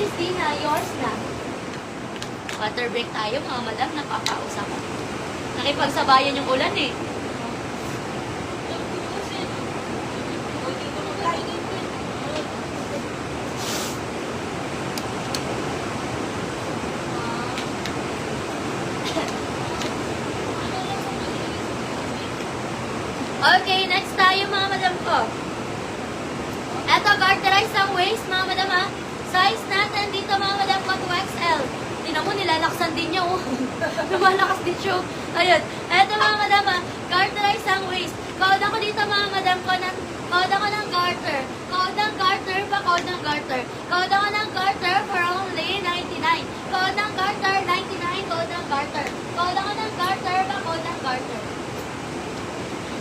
Miss Dina, yours na. Water break tayo, mga madam. Napapausa ko. Nakipagsabayan yung ulan eh. Okay, next tayo mga madam ko. Eto, garterize ang waist, mga madam ha. Size natin dito mga madam ko, 2XL. Tinan mo, nilalaksan din niya, oh. Lumalakas din siya. Ayun. Eto mga madam ha, garterize ang waist. Code ako dito mga madam ko ng, code ako ng garter. Code ng garter pa, code ng garter. Code ako ng garter for only 99. Code ng garter, 99, code ng garter. Code ako ng garter pa, code ng garter.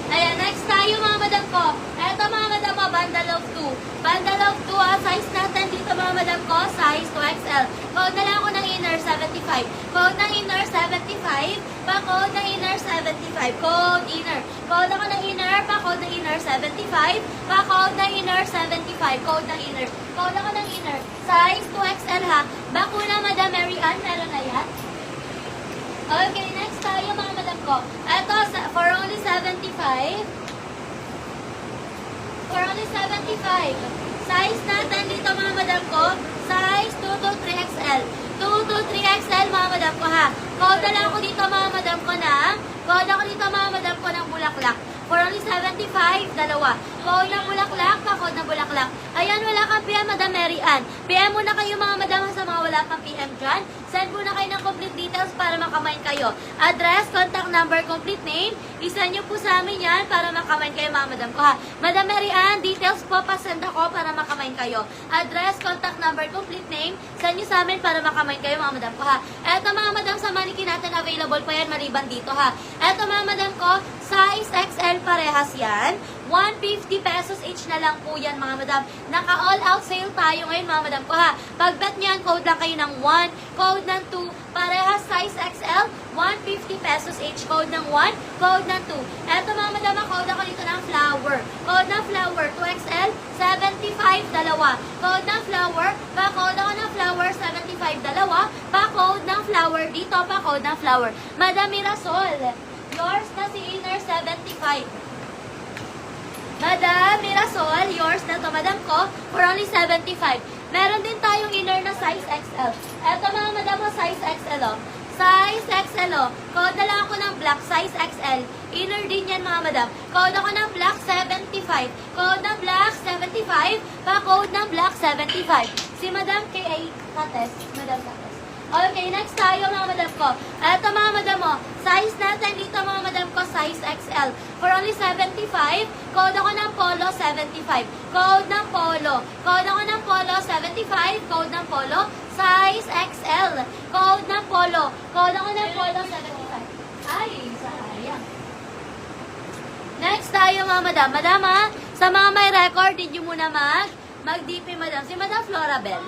Ayan, next tayo mga madam ko. Eto mga madam ko, bundle of 2. Bundle of 2 ha, size natin dito mga madam ko, size 2XL. Code na lang ako ng inner 75. Code ng inner 75, pa-code ng inner 75. Code inner. Code ako ng inner, pa-code ng inner 75. Pa-code ng inner 75. Code ng inner. Code ako ng inner. Size 2XL ha. Bakuna Madam Mary Ann, meron na yan? Okay, next tayo mga madam ko. Ito, for only 75. For only 75. Size natin dito mga madam ko, size 2 to 3XL. 2 to 3XL mga madam ko ha. Code na lang ako dito mga madam ko ng, code ako dito mga madam ko ng bulaklak. For only 75, dalawa. Code ng bulaklak, pa-code ng bulaklak. Ayan, wala kang PM, Madam Mary Ann. PM muna kayo mga madam sa mga wala kang PM dyan. Send muna kayo ng complete details para makamain kayo. Address, contact number, complete name. Isa nyo po sa amin yan para makamain kayo mga madam ko ha. Madam Mary Ann, details po pasend ako para makamain kayo. Address, contact number, complete name. Send nyo sa amin para makamain kayo mga madam ko ha. Eto mga madam sa mannequin natin, available pa yan maliban dito ha. Eto mga madam ko, size XL parehas yan. 150 pesos each na lang po yan mga madam. Naka all out sale tayo ngayon mga madam ko ha. Pag bet nyan, code lang kayo ng 1, code ng 2, parehas size XL, 150 pesos each. Code ng 1, code ng 2. Eto mga madam, code ako dito ng flower. Code ng flower, 2XL, 75, dalawa. Code ng flower, pa-code ako ng flower, 75, dalawa. Pa-code ng flower, dito pa-code ng flower. Madam Mirasol, yours na si inner 75. Madam Mirasol, yours na to madam ko, for only 75. Meron din tayong inner na size XL. Eto mga madam mo, size XL o. Size XL o. Code na lang ako ng black, size XL. Inner din yan mga madam. Code ako ng black, 75. Code ng black, 75. Pa-code ng black, 75. Si Madam K.A. Kates. Madam Kates. Okay, next tayo mga madam ko. Eto mga madam mo, size natin dito mga madam ko, size XL. For only 75, code ako ng polo, 75. Code ng polo. Code ako ng polo, 75. Code ng polo, size XL. Code ng polo. Code ako ng polo, 75. Ay, sayang. Next tayo mga madam. Madam ha, sa mga may record, did you muna mag-DP madam. Si Madam Flora Bell.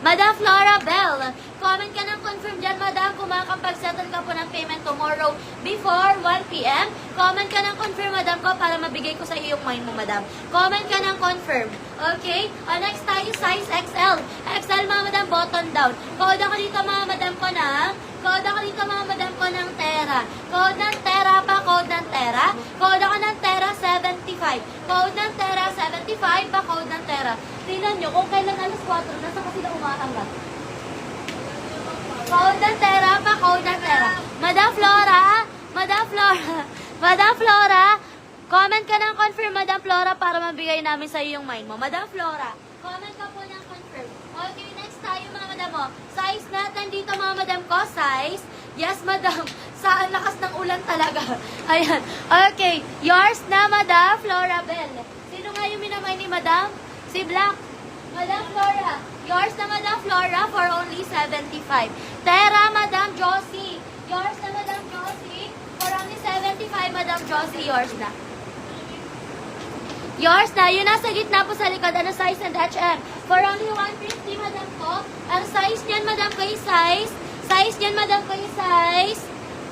Madam Flora Bell, comment ka ng confirm dyan, madam, kung makakapag-settle ka po ng payment tomorrow before 1 p.m. Comment ka ng confirm, madam ko, para mabigay ko sa iyo yung mine mo, madam. Comment ka ng confirm. Okay? Next tayo, size XL. XL, mga madam, button down. Code ako dito, mga madam ko ng, code ako dito, mga madam ko ng Tera. Code ng Tera pa, code ng Tera. Code ako ng Tera, 75. Code ng Tera, 75 pa, code ng Tera. Tingnan nyo, kung kailan alas 4, nasa pa sila umaangat. Code ng Tera pa, code ng Tera. Madam Flora, Madam Flora, Madam Flora, comment ka ng confirm, Madam Flora, para mabigay namin sa iyo yung mine mo. Madam Flora, comment ka po ng confirm. Okay, next tayo mga madam mo. Size natin dito mga madam ko, size. Yes, madam. Sa lakas ng ulan talaga. Ayan. Okay, yours na, Madam Flora Bell. Sino nga yung minamay ni madam? Si Black. Madam Flora. Yours na, Madam Flora, for only 75. Tera, Madam Josie. Yours na, Madam Josie, for only 75, Madam Josie. Yours na. Yours na. Yun nasa gitna po sa likod. Ano size and HM? For only 150, Madam ko. Ang size niyan, Madam ko, yung size. Size niyan, Madam ko, yung size.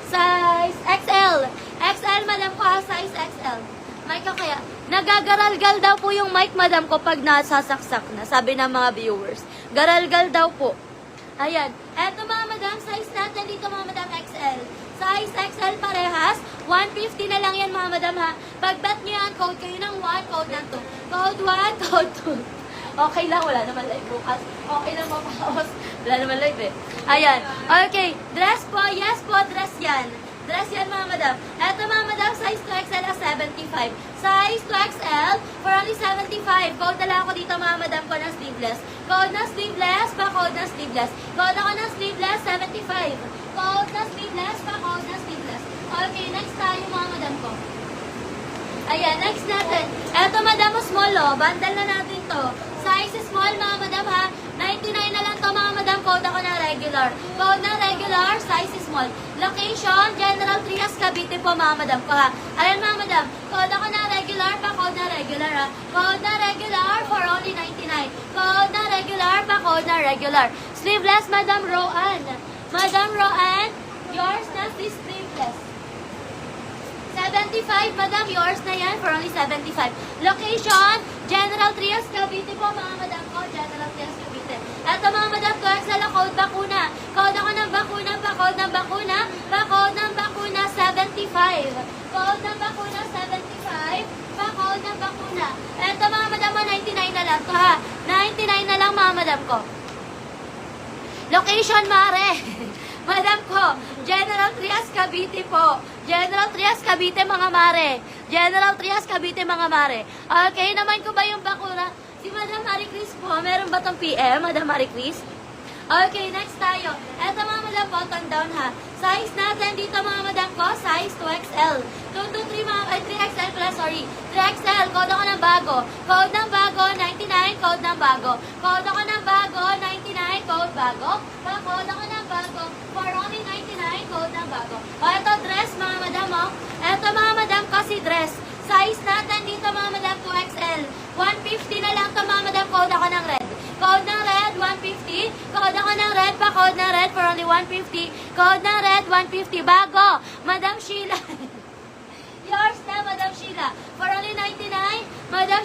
Size XL. XL, Madam ko, size XL. May ka kaya. Nagagaralgal daw po yung mic, madam ko, pag nasasaksak na, sabi ng mga viewers. Garalgal daw po. Ayan. Eto mga madam, size natin dito mga madam XL. Size XL parehas. 150 na lang yan mga madam ha. Pag bet nyo yan, code kayo ng 1, code ng 2. Code 1, code 2. Okay lang, wala naman live bukas. Okay lang mapaos. Wala naman live eh. Ayan. Okay. Dress po. Yes po, dress yan. Dress yan mga madam. Eto mga madam, size 2XL at 75. Size 2XL for only 75. Code na lang ako dito mga madam ko ng sleeveless. Code na sleeveless, pa code na sleeveless. Code ako ng sleeveless, 75. Code na sleeveless, pa code na sleeveless. Okay, next tayo mga madam ko. Ayan, next natin. Eto madam, small oh. Bundle na natin to. Size small mga madam ha. 99 na lang to mga madam. Code ako ng regular. Code ng regular, size small. Location, General Trias, Cavite po mga madam ko ha. Ayan mga madam. Code ako ng regular pa code na regular ha. Code na regular for only 99. Code na regular pa code na regular. Sleeveless, Madam Roan. Madam Roan, yours na si sleeveless. 75, madam, yours na yan for only 75. Location, General Trias, Cavite po, mga madam ko, General Trias, Cavite. Eto mga madam ko, XL code bakuna. Code ako ng bakuna, pa-code ng bakuna, pa-code ng bakuna, 75. Code ng bakuna, 75, pa-code ng bakuna. Eto mga madam mo, 99 na lang to ha. 99 na lang mga madam ko. Location, Mare. Madam ko, General Trias, Cavite po. General Trias, Cavite, mga mare. General Trias, Cavite, mga mare. Okay, naman ko ba yung bakura? Si Madam Marie Chris po, meron ba tong PM, Madam Marie Chris? Okay, next tayo. Eto mga madam, button down ha. Size natin dito mga madam ko, size 2XL. 2 to 3 mga, ay 3XL pala, sorry. 3XL, code ako ng bago. Code ng bago, 99, code ng bago. Code ako ng bago, 99, code bago. Code ako ng bago, for only 99, code ng bago. O, eto dress mga madam o. Eto mga madam kasi dress. Size natin dito mga madam 2XL. 150 na lang to mga madam, code ako ng red. Code ng red, 150. Code ako ng red pa, code ng red for only 150. Code ng red, 150. Bago, Madam Sheila. Yours na, Madam Sheila. For only 99, Madam